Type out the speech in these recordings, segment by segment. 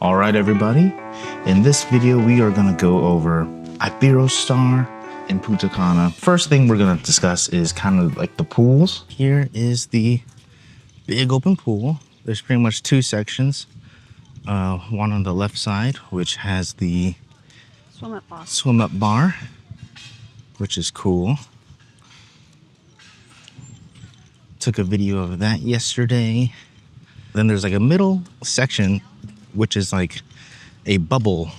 All right, everybody. In this video, we are gonna go over Iberostar in Punta Cana. First thing we're gonna discuss is kind of like the pools. Here is the big open pool. There's pretty much two sections. One on the left side, which has the swim up bar, which is cool. Took a video of that yesterday. Then there's like a middle section, which is like a bubble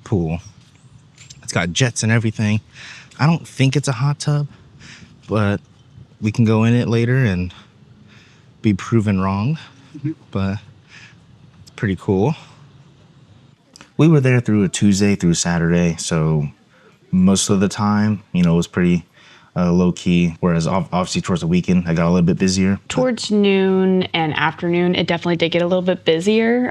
pool. It's got jets and everything. I don't think it's a hot tub, but we can go in it later and be proven wrong. But it's pretty cool. We were there through a Tuesday through Saturday, so most of the time, you know, it was pretty low key, whereas obviously towards the weekend I got a little bit busier. Towards noon and afternoon it definitely did get a little bit busier,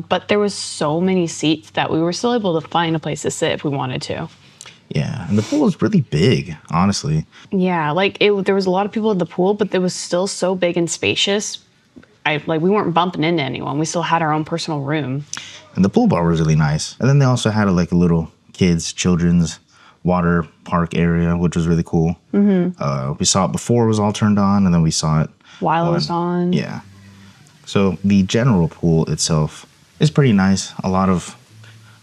but there was so many seats that we were still able to find a place to sit if we wanted to. Yeah, and the pool was really big, honestly. Yeah, like there was a lot of people in the pool, but it was still so big and spacious. We weren't bumping into anyone. We still had our own personal room. And the pool bar was really nice. And then they also had like a little children's water park area, which was really cool. We saw it before it was all turned on, and then we saw it while it was on. Yeah. So the general pool itself is pretty nice. A lot of,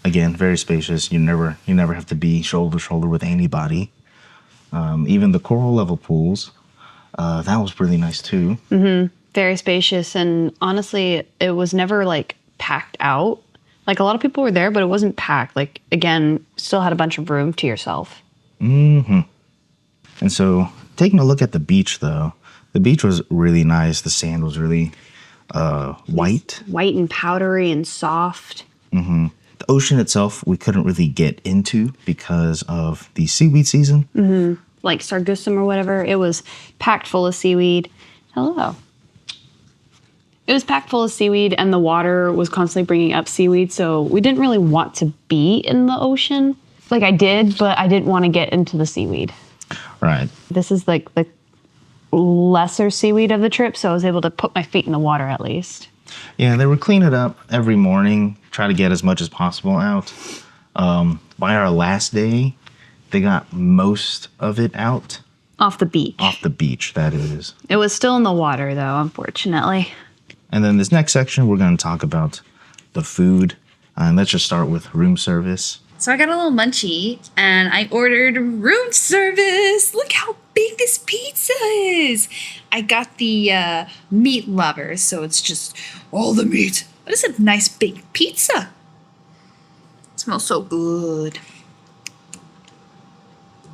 again, very spacious. You never have to be shoulder to shoulder with anybody. Even the coral level pools, that was really nice too. Very spacious, and honestly, it was never like packed out. Like, a lot of people were there, but it wasn't packed. Like, again, still had a bunch of room to yourself. And so, taking a look at the beach, though, the beach was really nice. The sand was really white. White and powdery and soft. The ocean itself, we couldn't really get into because of the seaweed season. Like sargassum or whatever. It was packed full of seaweed. Hello. It was packed full of seaweed, and the water was constantly bringing up seaweed, so we didn't really want to be in the ocean. Like, I did, but I didn't want to get into the seaweed. Right. This is like the lesser seaweed of the trip, so I was able to put my feet in the water at least. Yeah, they would clean it up every morning, try to get as much as possible out. By our last day, they got most of it out. Off the beach. Off the beach, that is. It was still in the water, though, unfortunately. And then this next section, we're going to talk about the food. And let's just start with room service. So I got a little munchie, and I ordered room service. Look how big this pizza is. I got the meat lover, so it's just all the meat. But it's a nice big pizza. It smells so good.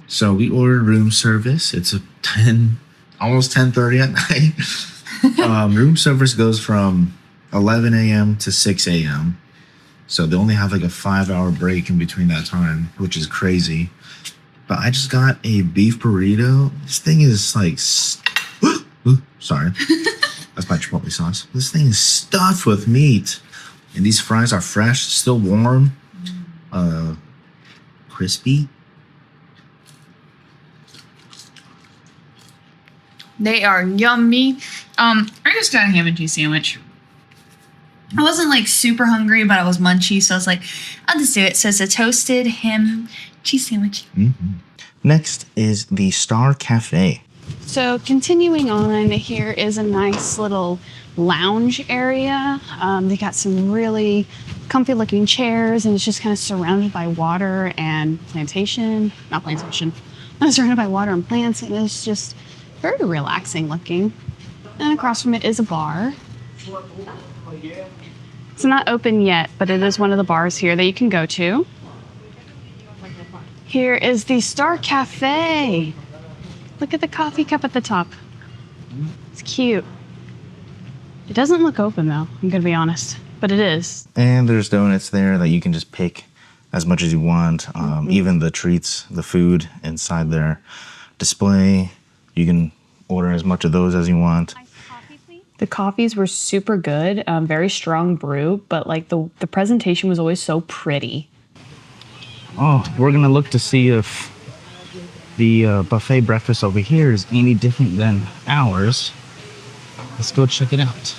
So we ordered room service. It's almost 10:30 at night. Room service goes from 11 a.m. to 6 a.m. So they only have like a 5-hour break in between that time, which is crazy. But I just got a beef burrito. This thing is like, sorry, that's my chipotle sauce. This thing is stuffed with meat, and these fries are fresh, still warm, crispy. They are yummy. I just got a ham and cheese sandwich. I wasn't like super hungry, but I was munchy, so I was like, I'll just do it. So it's a toasted ham cheese sandwich. Next is the Star Cafe. So continuing on, here is a nice little lounge area. They got some really comfy looking chairs, and it's just kind of surrounded by water and surrounded by water and plants, and it's just very relaxing looking. And across from it is a bar. It's not open yet, but it is one of the bars here that you can go to. Here is the Star Cafe. Look at the coffee cup at the top. It's cute. It doesn't look open though, I'm gonna be honest, but it is. And there's donuts there that you can just pick as much as you want. Even the treats, the food inside their display, you can order as much of those as you want. The coffees were super good, very strong brew, but like the presentation was always so pretty. Oh, we're gonna look to see if the buffet breakfast over here is any different than ours. Let's go check it out.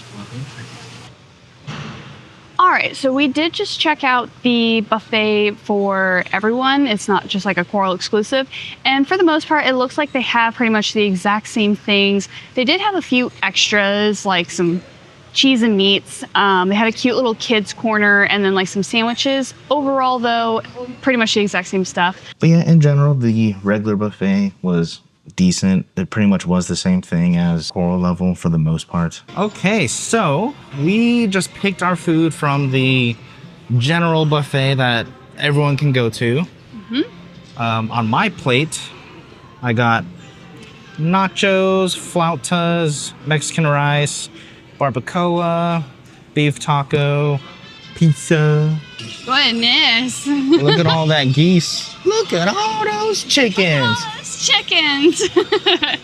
All right. right, so we did just check out the buffet for everyone. It's not just like a Coral exclusive. And for the most part, it looks like they have pretty much the exact same things. They did have a few extras, like some cheese and meats. They had a cute little kids corner and then like some sandwiches. Overall though, pretty much the exact same stuff. But yeah, in general, the regular buffet was decent. It pretty much was the same thing as Coral Level for the most part. Okay, so we just picked our food from the general buffet that everyone can go to. On my plate, I got nachos, flautas, Mexican rice, barbacoa, beef taco, pizza. Goodness. Look at all that geese. Look at all those chickens. Chickens.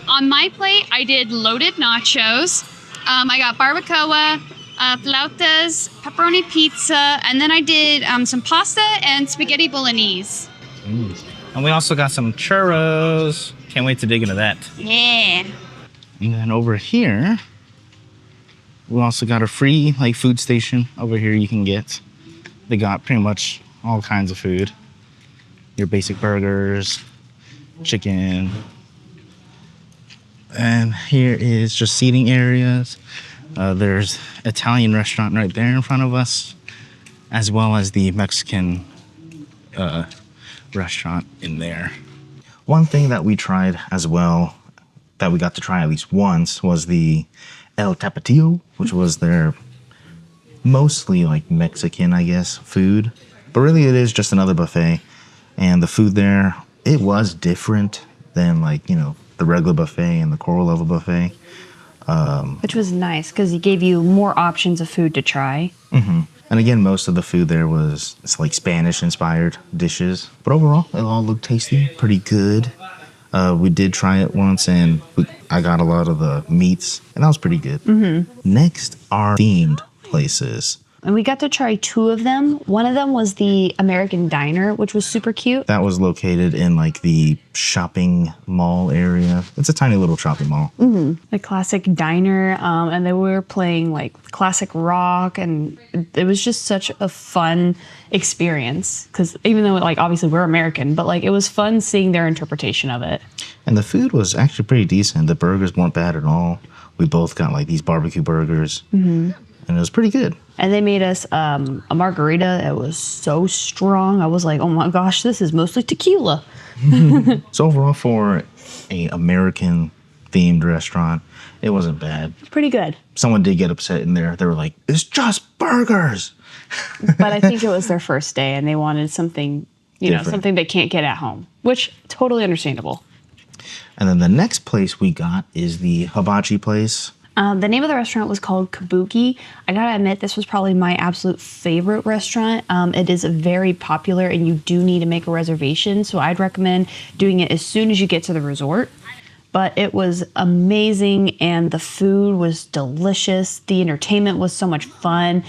On my plate, I did loaded nachos. I got barbacoa, flautas, pepperoni pizza, and then I did some pasta and spaghetti bolognese. And we also got some churros. Can't wait to dig into that. Yeah. And then over here, we also got a free food station over here you can get. They got pretty much all kinds of food. Your basic burgers, chicken. And here is just seating areas. There's Italian restaurant right there in front of us, as well as the Mexican restaurant in there. One thing that we tried as well, that we got to try at least once, was the El Tapatio, which was their mostly Mexican, I guess, food. But really it is just another buffet. And the food there, it was different than the regular buffet and the Coral Level buffet. Which was nice because he gave you more options of food to try. And again, most of the food there was Spanish inspired dishes. But overall, it all looked tasty, pretty good. We did try it once and I got a lot of the meats and that was pretty good. Next are themed places. And we got to try 2 of them. One of them was the American Diner, which was super cute. That was located in the shopping mall area. It's a tiny little shopping mall. The classic diner, and they were playing classic rock, and it was just such a fun experience. Because even though obviously we're American, but it was fun seeing their interpretation of it. And the food was actually pretty decent. The burgers weren't bad at all. We both got these barbecue burgers, and it was pretty good. And they made us a margarita that was so strong. I was like, oh my gosh, this is mostly tequila. So overall, for a American themed restaurant, it wasn't bad. Pretty good. Someone did get upset in there. They were like, it's just burgers. But I think it was their first day and they wanted something, something they can't get at home, which totally understandable. And then the next place we got is the hibachi place. The name of the restaurant was called Kabuki. I gotta admit, this was probably my absolute favorite restaurant. It is very popular and you do need to make a reservation. So I'd recommend doing it as soon as you get to the resort. But it was amazing and the food was delicious. The entertainment was so much fun.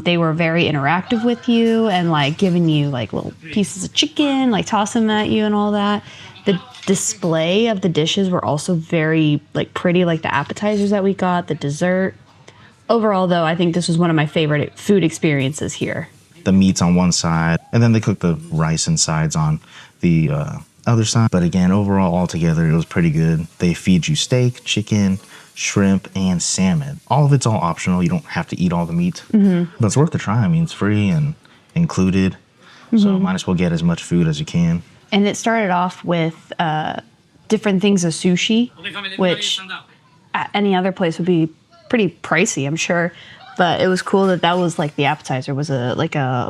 They were very interactive with you and giving you little pieces of chicken, tossing them at you and all that. The display of the dishes were also very pretty, the appetizers that we got, the dessert. Overall, though, I think this was one of my favorite food experiences here. The meat's on one side, and then they cook the rice and sides on the other side. But again, overall, altogether, it was pretty good. They feed you steak, chicken, shrimp, and salmon. All of it's all optional. You don't have to eat all the meat. But it's worth the try. I mean, it's free and included. So might as well get as much food as you can. And it started off with different things of sushi, which at any other place would be pretty pricey, I'm sure. But it was cool that was the appetizer was a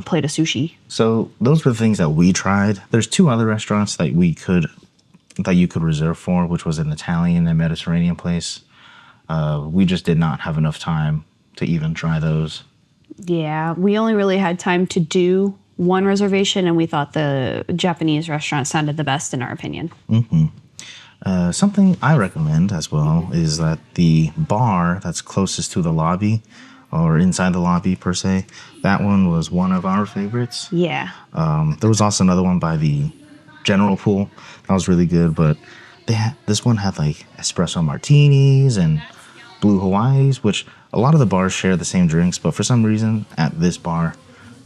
plate of sushi. So those were the things that we tried. There's 2 other restaurants that you could reserve for, which was an Italian and Mediterranean place. We just did not have enough time to even try those. Yeah, we only really had time to do one reservation, and we thought the Japanese restaurant sounded the best in our opinion. Something I recommend as well is that the bar that's closest to the lobby, or inside the lobby per se, that one was one of our favorites. Yeah. There was also another one by the general pool that was really good, but this one had espresso martinis and Blue Hawaiis, which a lot of the bars share the same drinks, but for some reason at this bar,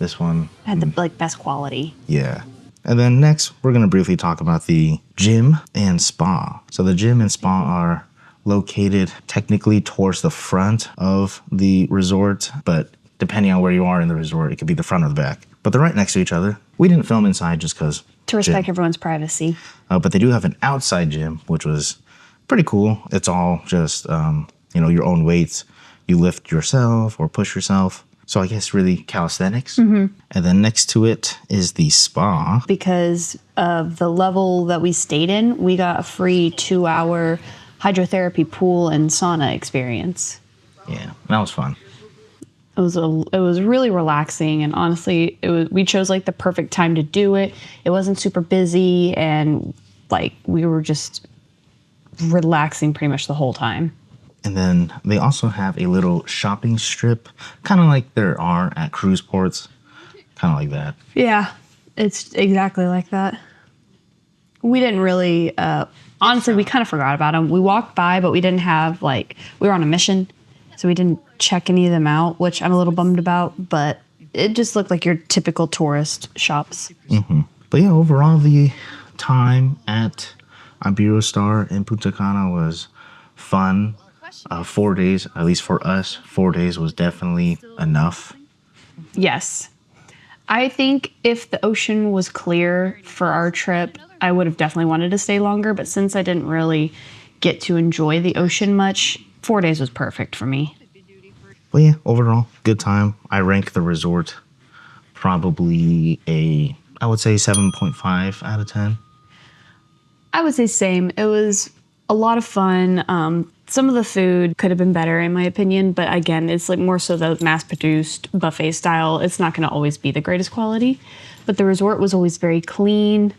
this one Had the like best quality. yeah. And then next, we're going to briefly talk about the gym and spa. So the gym and spa are located technically towards the front of the resort, but depending on where you are in the resort, it could be the front or the back. But they're right next to each other. We didn't film inside just because. To respect everyone's privacy. But they do have an outside gym, which was pretty cool. It's all just, your own weights. You lift yourself or push yourself. So I guess really calisthenics. And then next to it is the spa. Because of the level that we stayed in, we got a free 2-hour hydrotherapy pool and sauna experience. Yeah, that was fun. It was really relaxing, and honestly, we chose like the perfect time to do it. It wasn't super busy, and like we were just relaxing pretty much the whole time. And then they also have a little shopping strip, kind of like there are at cruise ports, kind of like that. Yeah, it's exactly like that. We didn't really, honestly, we kind of forgot about them. We walked by, but we didn't have we were on a mission, so we didn't check any of them out, which I'm a little bummed about, but it just looked like your typical tourist shops. But yeah, overall, the time at Iberostar in Punta Cana was fun. 4 days, at least for us, 4 days was definitely enough. Yes. I think if the ocean was clear for our trip, I would have definitely wanted to stay longer, but since I didn't really get to enjoy the ocean much, 4 days was perfect for me. But yeah, overall, good time. I rank the resort probably I would say 7.5 out of 10. I would say same. It was a lot of fun. Some of the food could have been better in my opinion, but again, it's like more so the mass-produced buffet style. It's not going to always be the greatest quality, but the resort was always very clean.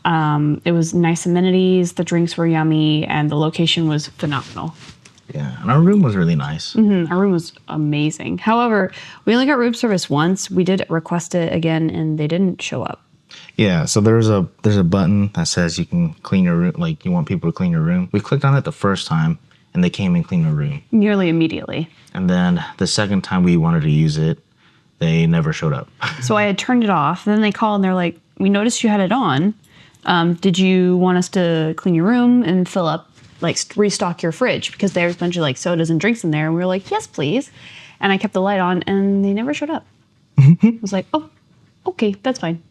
It was nice amenities, the drinks were yummy, and the location was phenomenal. Yeah, and our room was really nice. Our room was amazing. However, we only got room service once. We did request it again, and they didn't show up. Yeah, so there's a button that says you can clean your room, like you want people to clean your room. We clicked on it the first time, and they came and cleaned our room. Nearly immediately. And then the second time we wanted to use it, they never showed up. So I had turned it off. Then they called, and they're like, we noticed you had it on. Did you want us to clean your room and fill up, restock your fridge? Because there's a bunch of sodas and drinks in there. And we were like, yes, please. And I kept the light on, and they never showed up. I was like, oh, okay, that's fine.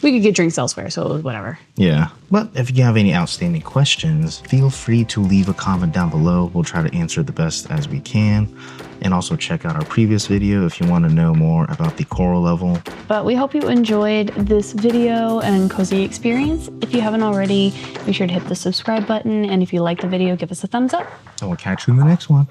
We could get drinks elsewhere, so it was whatever. Yeah, but if you have any outstanding questions, feel free to leave a comment down below. We'll try to answer the best as we can. And also check out our previous video if you want to know more about the coral level. But we hope you enjoyed this video and cozy experience. If you haven't already, be sure to hit the subscribe button. And if you like the video, give us a thumbs up. And we'll catch you in the next one.